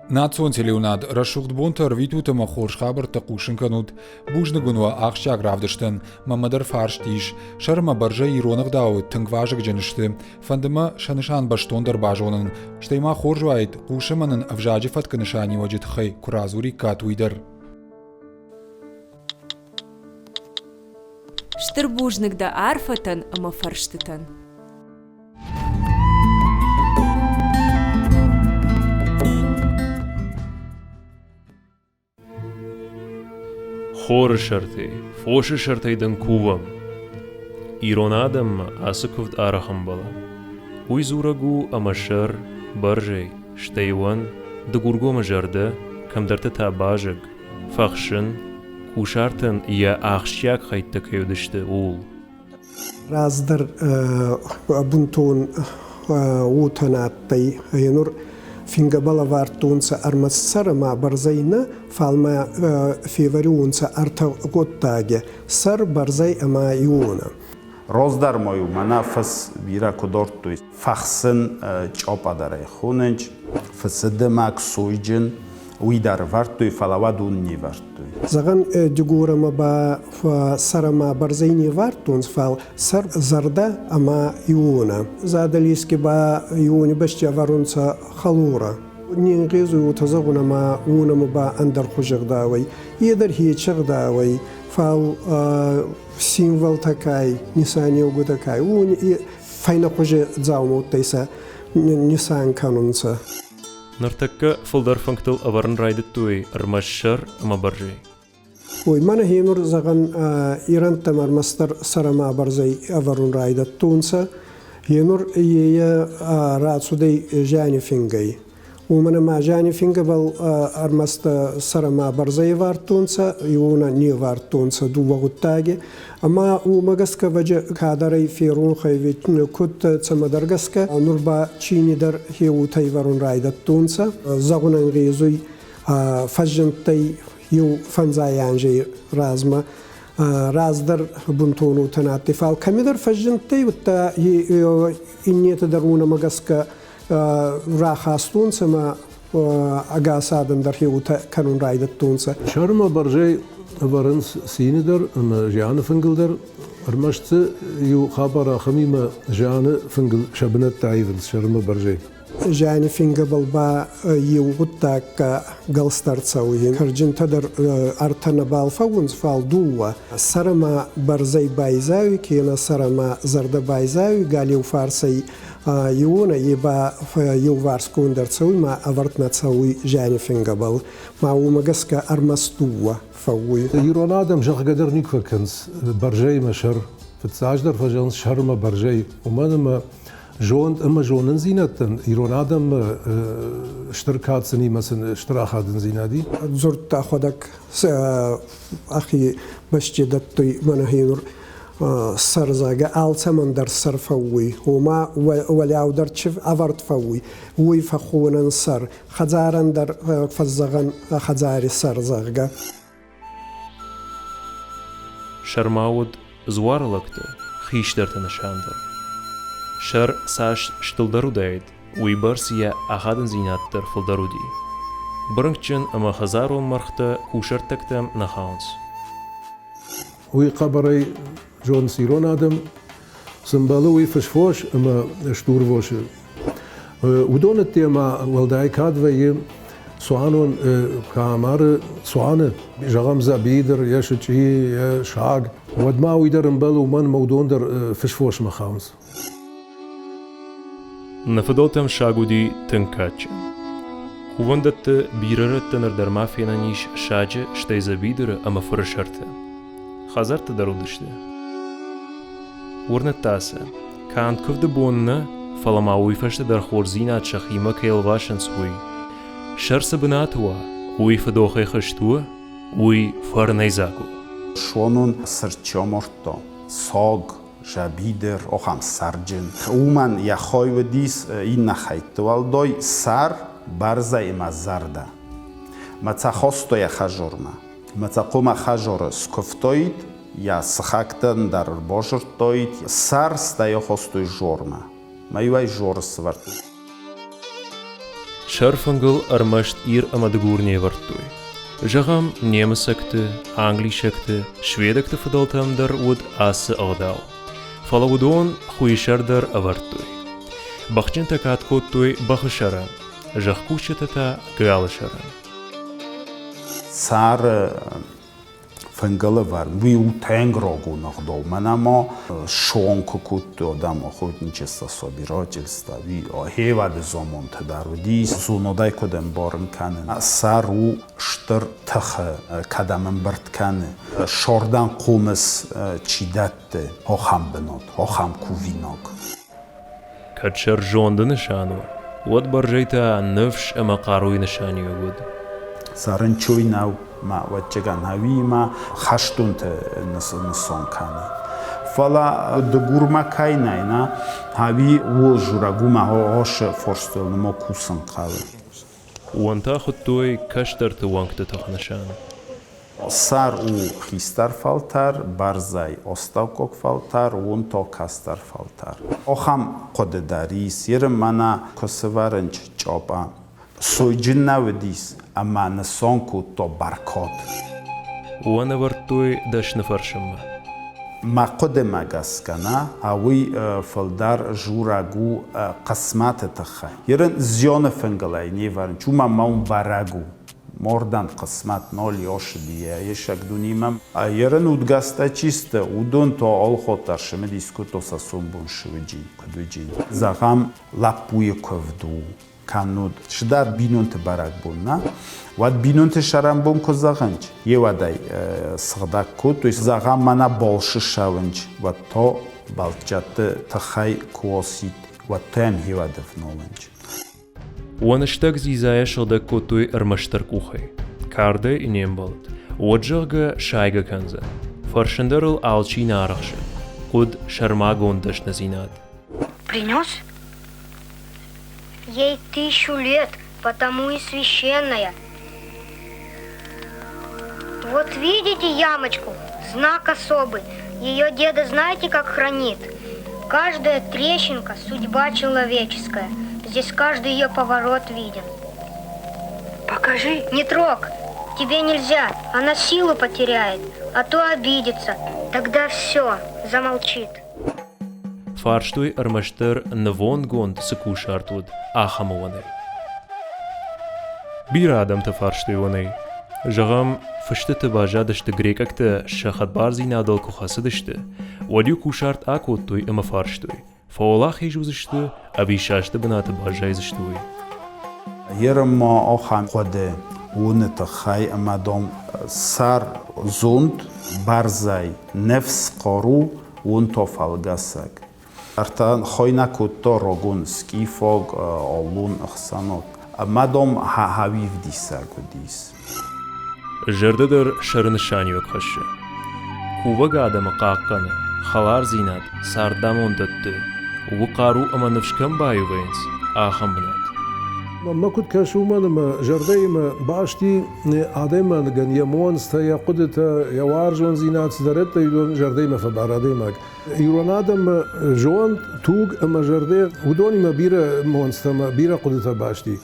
Naționțe Leonard rășucht bunter vitută mă horșhaber tăcuș încanut, bușnă gunua axia gravdeșten, mă mădăr farștiș, șar mă bărjă ironăv dau, tângvajăg genăște, fandămă șanășan băștondăr bajonân, ștei mă horjoait, cușămănân avjage fat cănășani wajit hăi, curazuri cat uider. Штырбужник да арфатан, ама фарштытан. Хор шарты, фоши шартайдан кувам. Иронадам асыковд арахам бала. Уйзурагу амашар, баржай, штайван, дагургома жарда, камдарта табажаг, фахшын, кушартан я ахшяк хайттак юдышты ул. Раздар бунтун утанаттай янур фингабала вартунца армассарама барзайна фалма феварунца арта готтаге сар барзай ама юна. Роздар мою манафас вира кодортуй фахсын чопадарай хуненч фсдмак суйджин уйдар вартуй фалавадун не вартуй. Заган дюгурама ба сарама барзайни вартунц фал сар зарда ама юна. Задалиски ба юни башча варунца халура. Нингизу утазагуна ма унама ба андар хужагдавай. Едер хичагдавай. Фал символ такай, нисани угу такай. Уни файна хуже дзауму тайса нисан канунца. Нартакка фолдар фанктал аварн райдеттуй армашар ама баржай. Ой, мана хинур заган Иран тамар мастер сарама барзай аварун райдеттунца. Хинур ие рацудей жани фингай. ومن ما جاني فينجبل أرمست سرما برزي وارتونسا يونا ني وارتونسا دو وقتاجي أما ومجسك وجه كادري في رون خيفيتن كت تمدرجسك نربا تشيني در هيو تايفرون رايدة تونسا زغنا غيزوي فجنتي يو فنزايانجي رازما رازدر بنتونو تناتفال كمدر فجنتي وتا إني تدرون مجسك راخاستون سما أجاسادن در هيوتا كانون رايدة تونسا. شرما برجي برنس سيندر أما جان فنجلدر أرمشت يو خبر خميمة جان فنجل شبنت تعيفل شرما برجي. جاني فينجبل با يوغتا كالستار تسويين كرجن تدر أرتنا بالفاونز فالدوا سرما برزي بايزاوي كينا سرما زرد بايزاوي قال يو فارسي يونا يبا يو فارسكون در تسوي ما أورتنا تسوي جاني فينجبل ما هو مجسك أرمستوا فوي يرون آدم جاك قدر نيكفكنس برجي مشر في التساجدر فجانس شرما برجي وما جون اما جونن زينتن يرون آدم اشتراكات سني مثلا اشتراكات زينادي زرت أخذك أخي بشجدتي منهينور سرزاجة آلسمن در سر فوي وما ولاو در شف أورد فوي وي فخونن سر خزارن در فزغن خزاري سرزاجة شرماود زوارلكت خيش در تنشاندر شر ساش شتلدرو دايد ويبرسيا أخادن زينات در فلدرودي برنكچن أما خزارون مرختا كوشرتكتم نخاونس وي قبري جون سيرون آدم سنبالوي فشفوش أما شتورفوش ودون التيما والداي كادوي سوانون كامار سوانه جغم زبيدر يشتشي يشاق ودما ويدر نبالو من مودون در فشفوش مخاونس نفدوتم شاگودی تنکاچن. خوندت بیررت نردر مافینا نیش شاجه شتای زبیدر اما فرشرته. خزرت درودشته. ورنت تاسه. کاند کفد بونه فلما ویفشت در خورزینات شخیمه کیل واشن سوی. شرس بناتوا وی فدوخی خشتوا وی فرنیزاگو. شونون سرچامورتو ساگ جابیدر آخام سرجن. اومن یا خواهی دیس این نخیت والدای سر برزای مزرده. متا خواستو یا خجورما. متا قوم خجور سکفتوید یا سخاکتن در باشرتوید سر ستا یا خواستوی جورما. مایوای جور سورد. Шарфангл армашт ир амадгурне вартуй. Жагам немесакты, англишакты, шведакты фадалтамдар уд асы агдал. Фалаудон хуишардар авартуй. Бахчин такат коттуй бахышаран. Жахкучатата галышаран. Сар фангала вар ви утенг рогу нагдол манамо шонку кут адам охотничество собирательство ви хевад зомон тадаруди зунодай кодем борн канен сару штыр тахы кадамын бірт каны шордан қомыс чидатты хохам бинот хохам кувинок Качар жонды нышану. Вот баржайта нывш ама қаруй нышани өгуд. Сарын чой нау ма вачаган хави ма хаштунт нсон каны. Фала дгурма кайнайна хави во журагума хош форстел мо кусан қалы. Уанта хуттуй каштарты уанкты тахнышан. Сар у хистар фалтар, барзай оставкок фалтар, он то кастар фалтар. Охам қодедарис, ерім мана косыварынч чоба. Сойджин наведис, ама несонку то баркот. Уана вартуй дашны фаршымма. Ма қодема гаскана, ауи фалдар журагу қасматы тахай. Ерін зионы фенгалай неварин, чума маун барагу. Мордан қысмат нол yoshi diye yaşak dunimam. Yarın udgasta çiste udon to olxotar şimi diskuto sa sombun şıvıcı kudücü. Zagam lapuye kovdu kanud. Şidar binunte barak bulna. Vad binunte şaram bun ko zagınç. Yevaday sığdak kod. To zagam mana bolşı şavınç. Vad to balçatı tahay kuosit. Vad to hem hevadef nolınç. Уаныштак зизая шылдак коттуй армаштар кухай. Карды и нембалт. Уаджага шайга канза. Фаршандарл алчи нарахши. Куд шарма гондаш назинат. Принес? Ей 1000 лет, потому и священная. Вот видите ямочку? Знак особый. Ее деда знаете, как хранит? Каждая трещинка – судьба человеческая. Здесь каждый ее поворот виден. Покажи. Не трог. Тебе нельзя. Она силу потеряет. А то обидится. Тогда все. Замолчит. Фарштуй армаштар навон гонд сакушартуд ахамуанай. Бирадам та фарштуй ванай. Жагам фаштата бажадашта грекакта шахат барзи надал кухасадашта. Вадю кушарт акоттуй ама фарштуй. Фаолах ежузышты, авишашты бната бажайзыштуй. Ерым охам ходе уны тахай амадом сар зунд барзай нефс qarу он то фалгасак. Артан хойна кутто рогун скифог олун ахсанот. Амадом хавив дисагудис. Жардадыр шарнышанию кхашы. Кува гадама қаққаны, халар зинат, сардамон датты. وقارو أما نفشكم بايو بينس آخم بنات. ما كنت كاشوما ما جردي ما باشتي عادما نجن يمون ستا قدرة يوارجون زينات درت يدون جردي ما فبارادي ماك. يرون آدم جوان توج أما جردي ودوني ما بيرة مونستا ما بيرة قدرة باشتي.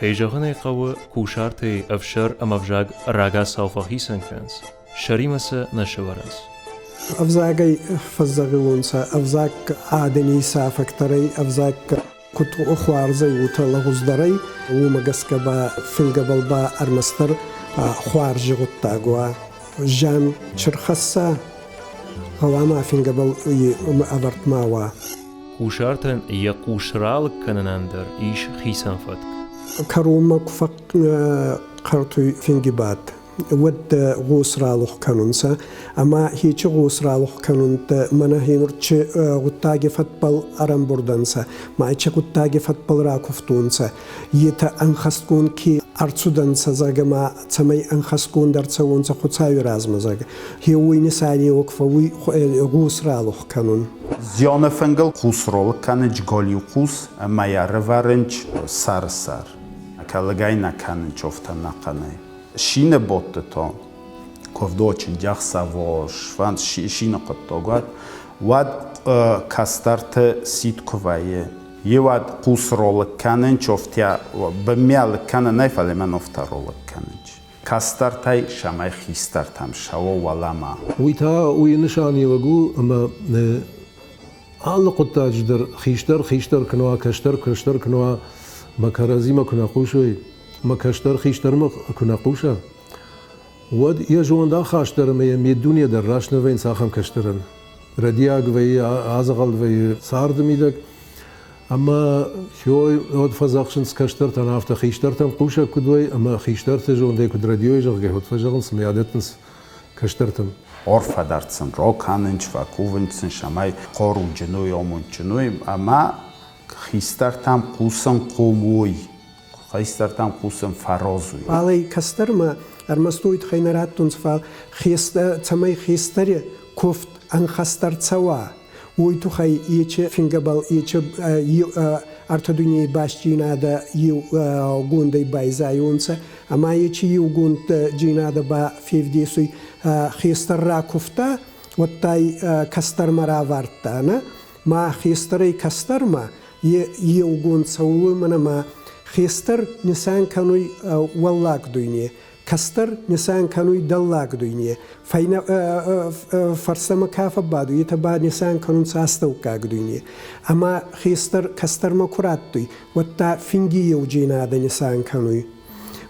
كي جغني قوة كوشارتي أفشر أما فجاج راجا صوفه سنكنس. شريمسة نشورس. أفزاقي فزاقونسا أفزاق عادني سافكتري أفزاق كنت أخوار زي وطلغوز دري ومقسكبا فنقبل با أرمستر خوار جغطاقوا جان شرخصا غواما فنقبل أبرت ماوا كوشارتن يقوشرالك كنناندر إيش خيسان فتك كروما كفق قرطي فنقبات ود غوس رالوخ كانونسا أما هيش غوس رالوخ كانونت منا هينورش غتاجي فتبل أرم بردانسا ما إيش غتاجي فتبل راكفتونسا يتا أنخستكون كي أرتسودانسا زاga ما تسمي أنخستكون درتسونسا خدساوي رازما زاga هي وين ساني وقفة وي غوس رالوخ كانون زيانة فنجل غوس رالوخ كانج غاليو غوس ما يعرفارنج سار كالجاينا كانج أفتنا قناي شینه بوده تا کودوچن جخ سواش فانس شینه قطع گواد واد کاستارت سیت کوایی Եվատ կուս ռոլը կանեն չովտյա բմյալ կանը նայվ ալեման օվտա ռոլը կանեն Կաստարտայ շամայ խիստարտամ շավո վալամա ويتا وينشان يوجو أما على قطع جدر خيشتر كنوا كشتر كنوا ما كرازي ما كنا قوشوي ما كشتر خيشتر ما كنا قوشا ود يجون دا خاشتر ما الدنيا دراشنا وين ساخم كشترن ردياق وي عزغل وي صارد ميدك أما شوي هاد فزاخشنس كشتر تنافت خيشتر تم قوشا كدوي أما خيشتر تجون ديك دراديو يجغ هاد فزاخنس ميادتنس كشترتم Օրֆա դարձն ռոքան ինչվա կուվնցն շամայ խորու ջնոյ օմուն ջնոյ ամա խիստարտամ կուսն կոմոյ խիստարտամ կուսն ֆարոզուй Ալեյ կաստարմա արմաստույթ խայնարատունց վալ ծամայ խիստարի կոֆտ անխաստարցավա Uytu xay yeçe fingabal yeçe artadunye başcinada yu gunday bayzayunsa ama yeçe yu gund cinada ba fevdesuy xistarra kufta wattay kastarmara vartana ma xistaray kastarma yu gund savulmana ma xistar nisan kanuy wallak duyne Kastar nisan kanuy dallak duyne fayna farsama kafa badu yetaba nisan kanun sastaw kag duyne ama xistar kastarma kurat duy watta fingi yewjina da nisan kanuy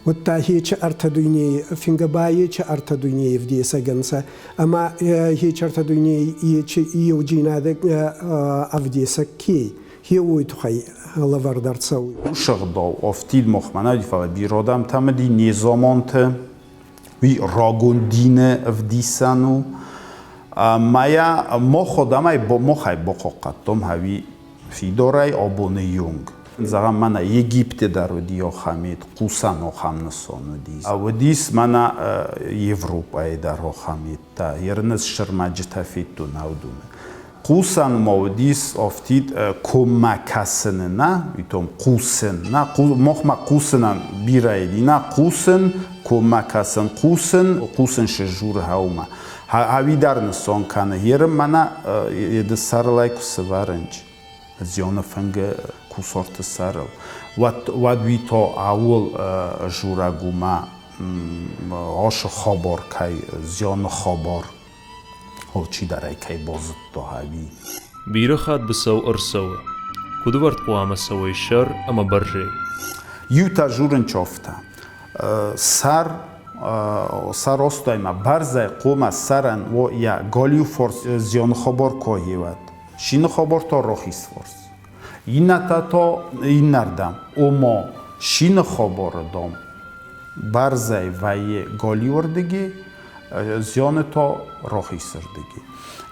watta hiç arta duyne finga baye hiç arta duyne evdiysa gansa ama hiç arta duyne hiç yewjina da avdiysa ki Hiu itxay lavardar Ушгдо офтид мохманади фала биродам тамди низамонт ви рагондине вдисану мая моходамай мохай боқоқаттом хави фидорай абоне юнг Зага мана Египте дарудио хамид қусан охамнасону диз авдис мана Европа эдаро хамид та ернес шырмаджтафиту навдуме Qusan mavdis oftid komakasını na, itom qusen na, moxma qusenan biraydi na, qusen komakasın, qusen şejur hauma. Havidarını son kanı yerim mana yedi sarılay kusevarınç. Ziyona fenge kusortu sarıl. Vad vito avul juraguma aşı xabor kay ziyona xabor. Очи дарай кай бозут то хави. بيرخات بسو أرسوه كدورت قوام سوي شر أما برجي Юта журын чофта. Сар остайма барзай қома саран во я голиу форс зион хобор коҳивад. Шин хобор то рохис форс. Ината то иннардам. Омо шин хобор дом. Барзай вае голиурдиги Зионе то рохисырдыги.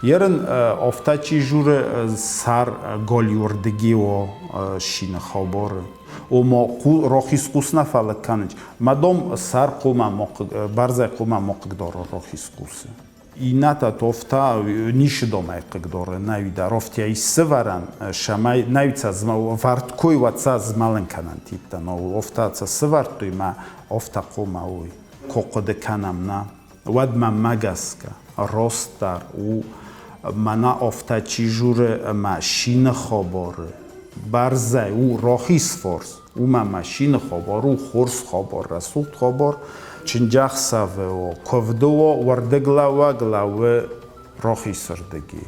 Ерен офтачи журе сар голиурдыги о шина хаборы. Омо рохис кусна фалаканыч. Мадом сар кума барзай кума моқдор рохис кусы. Ината тофта ниши домай қдоры навида рофтя исваран шамай навица варткой ваца змален канан типта но офтаца свартуй ма офта кума ой. Коқоде канам на Вадма магаска, ростар, у мана офтачи журе машина хабары, барзай, у рохис форс, у машина хабар, у хорс хабар, расулт хабар, чинджах саве, о ковдо, вардеглава, главе рохисырдеги.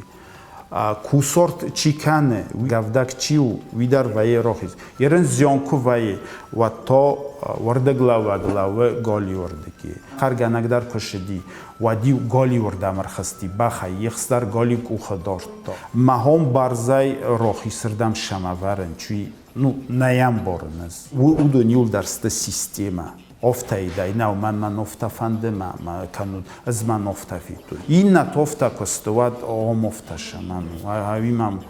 Кусорт чикане, гавдак чиу, видар вае рохис. Ерен зионку вае, вато вардеглава, главе голи вардеги. Харганагдар пошди, вади голи вардамар хасти, баха, ехстар голи кухадорто. Махом барзай рохисырдам шамаварен, чуи, наям борнез. Удо нил дарста система. Офтаидай, нау ман офтафанде ма кануд аз ман офтафиту. Инна тофта костоват ом офташа ману. Авимам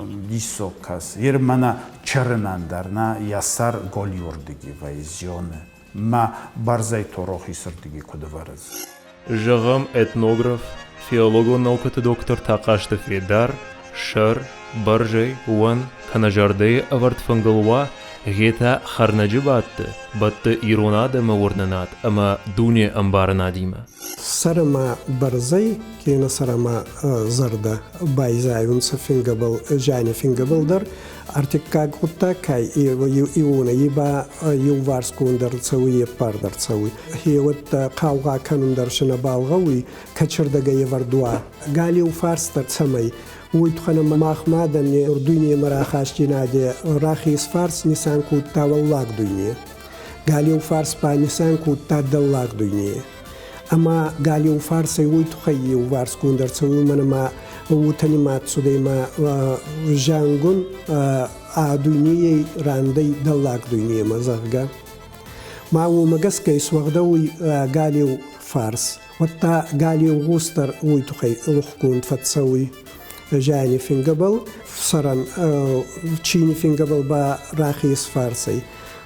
дисокас. Ер мана чернандарна ясар голиордиги вайзионе. Ма барзай торохисырдиги кодавараз. Жагам этнограф, филолого науката доктор Тақашты Федар, Шар, Баржай, Уан, Канажарде аварт фангалуа, Гета харнаджи батты иронада маворнанат, ама дуне амбарна дима. Сарама барзай, кена сарама зарда байзайвунса фингабал, жане фингабалдар, артикаг хутакай иуна иба юварс кундер цауи пардер цауи хиот қауға канундар шына балғауи качырдага евардуа галиу фарстар цамай уйтхана махмадан урдуйни марахаш джинаде рахис фарс нисан кутта валлак дуйни галиу фарс па нисан кутта даллак дуйни ама галиу фарсай уйтхай варс кундер цауи манама وتنمات سوديما جانغون دنيا راندي دلاك دنيا مزاجا ما هو مجسكي سوغدوي قاليو فارس وتا قاليو غوستر ويتخي لخكون فتسوي جاني فين قبل صرن تشيني فين قبل با راخيس فارسي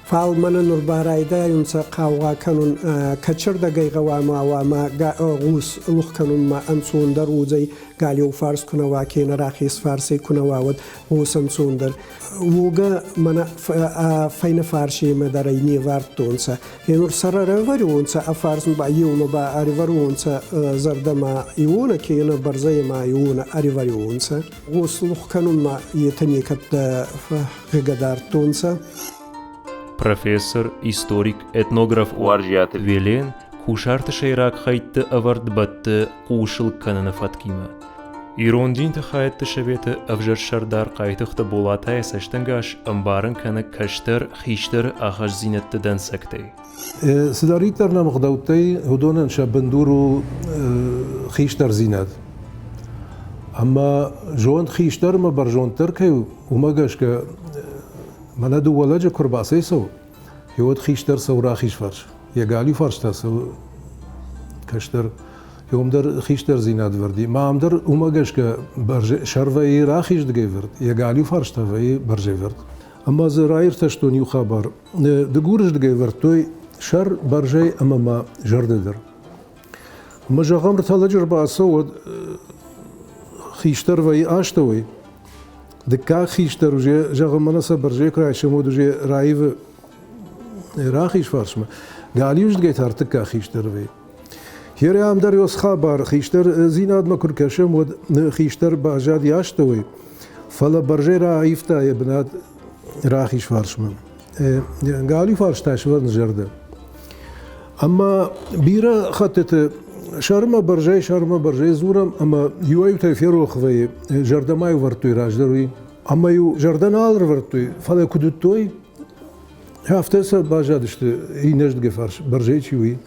فعل من نربارايدا ينسى قاوغا كانون كتشر دقيقة وما غوس لخ كانون ما أنسوندر وزي قاليو فارس كنا واكين راخيس فارسي كنا واود غوس أنسوندر وغا من فين فارشي مداريني وارتونسا ينور سرر ورونسا أفارس با يونا با أريورونسا زرد ما يونا كينا برزي ما يونا أريورونسا غوس لخ كانون ما يتني كت غدارتونسا Профессор, историк, этнограф Уаржиат Велен, кушарты шейрак хайтты авард батты кушыл канана фаткима. Ирондин хайты шеветы авжар шардар кайтыхты болатай саштангаш амбарын кана каштар хиштар ахаш зинетты дан сактей. سداريتر نمغدوتي هدونا شابندورو خيشتر زينات اما جون خيشتر ما برجون تركي وما قاشك من دو ولاجة كرباسي سو يود خيشتر سو راخيش فرش يقالي فرش تاسو كشتر يوم در خيشتر زينات وردي ما عم در وما قاشك شرفي راخيش دقي ورد يقالي فرش تافي برجي ورد اما زراير تشتون يو خبر دقورش دقي ورد توي شر برجي اما ما جرددر ما جاغمر تلاجر باسو خيشتر وي اشتوي دكا خيشتر وجي جاغم مناسا برجي كراي شمود وجي رايف راخيش فرشما قاليوش دقيت هارتكا خيشتر وي هيري عم در يوس خبر خيشتر زيناد ما كركشم ود خيشتر باجاد ياشتوي فلا برجي رايفتا يا بنات راخيش فرشما قالي فرشتاش ورن جرده اما بيرا خطت شرما برجي زورم اما يويو تيفيرو خوي جرده ما يورتوي راجدروي اما يو جردن آلر ورتوي فلا كدوتوي هافتسا باجاد işte inежд gefars برجي چوي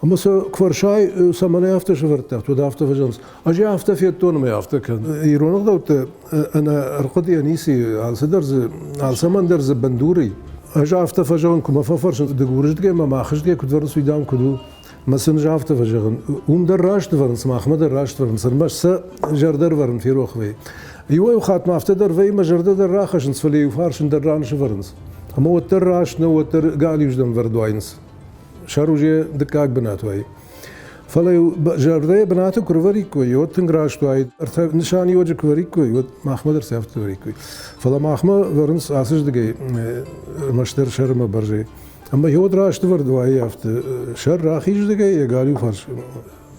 اما سو كفرشاي سمانه هافتش ورتاخت ودا هافته فجنس اجي هافته فيتون ما هافته كان يرونق دوت انا ارقد ينيسي على صدرز على سمن درز بندوري اجي هافته فجن كما ففرش دغورج ما اخش كدورن سويدام كدو مثلا جافته فجن در راشت ورن سما احمد راشت ورن سرمش س جردر ورن في روخوي يوي خات ما افتدر في ما جردر راخش نسفلي وفارش در رانش ورنس اما وتر راش نو وتر قالي وجدم وردوينس شاروجي دكاك بناتوي فلا جردي بناتو كروري كوي يوت تنغراش توي نشاني وجه كوري كوي يوت ما احمد رسافت كوري كوي فلا ما احمد ورنس اسج دغي مشتر شرم برجي اما يود راشت وردوي يافت شر راخيج دغي يغالي فرش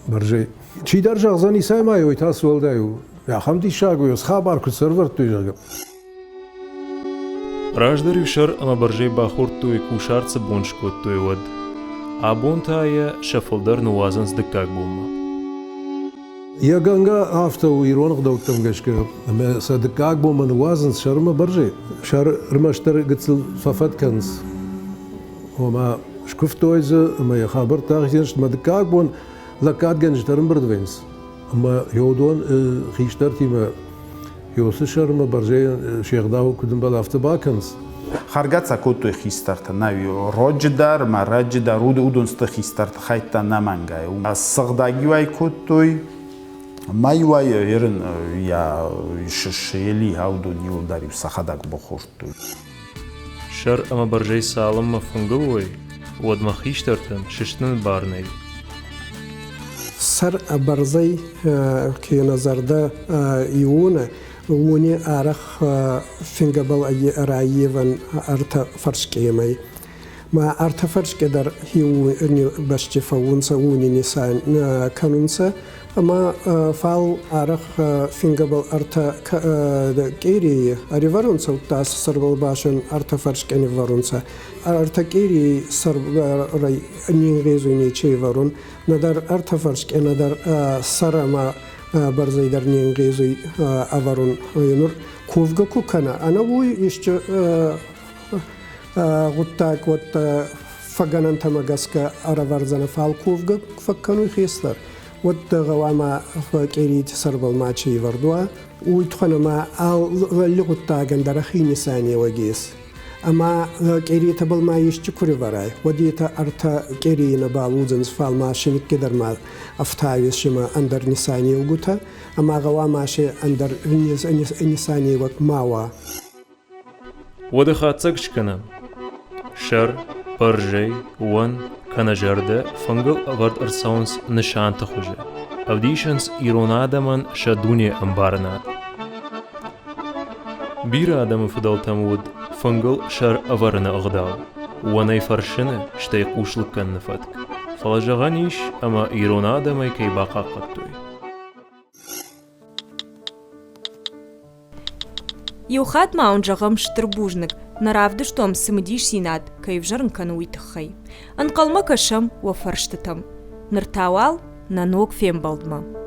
برجي چي در جغزاني سايما يوي تاس ولدايو يا خمدي شاغويس خبر كو سرور توي Раждар юшар ама баржей бахур туй кушарца боншкот туй вад. А бонтая шафалдар нуазанс дыкак бомма. يا غانغا افتو يرونق دوتم گشك ما صدقاك بومن وازن شرم برجي شر رمشتر قتل ففت كنس وما شكفتويز ما يخبر تاخيش ما دكاك بون لكات گنج ترم بردوينس اما يودون خيشترتي ما يوس شرم برجي شيخ داو كدن بلافت باكنس خارگاца коту хистарта нави родждар марадждар удунст хистарта хайта намангай сагдагивай котуй майвай ерен я шели хауду нилдари сахадаг бохорту Шар ама баржей салам ма фунговой вад ма хиштартан шиштан барней. سر برزي كي نظردا يونا وني أرخ فينجبل أي رايفن أرتا فرش كيمي ما ارتفرش قدر هيو باش فونسا وني نسان كانونسا اما فال ارخ فينجبل ارتا كيري اريفرونسا وتاس سربل باشن ارتفرش كني فرونسا ارتا كيري سربل ني ريزوني تشي ورون ندر ارتفرش ندر سرما برزي در ني ريزوي افرون ينور كوفغا كوكنا انا وي يشت غتاك وت فغنان تمغسكا ارافرزنا فالكوفغا فكنو خيستر وت غواما فكيري تسربل ماتشي وردوا ويتخنا ما اللي غتاغن درخيني ثانيه وجيس اما كيري تبل ما يشتكوري وراي وديتا ارتا كيري نبالوزنز فال ماشين كدر ما افتاويس شما اندر نساني وغوتا اما غواما شي اندر نساني وك ماوا ودخات سكشكنا شر برجي ون كنجرده فنگل ورد ارساونس نشان تخوجه اوديشنس ايرونادا من شدوني امبارنات بير آدم فضل تمود فنگل شر أورنا أغدال وناي فرشنه شتاي قوشلك كان نفتك فلجغانيش أما إيرونادا ما يكي باقا قطوي يوخات ما أنجغم شتربوجنك نرافدش توم سمديش سيناد كيف جرن كانوا يتخي انقلمك الشم وفرشتتم نرتاوال نانوك فين بلدما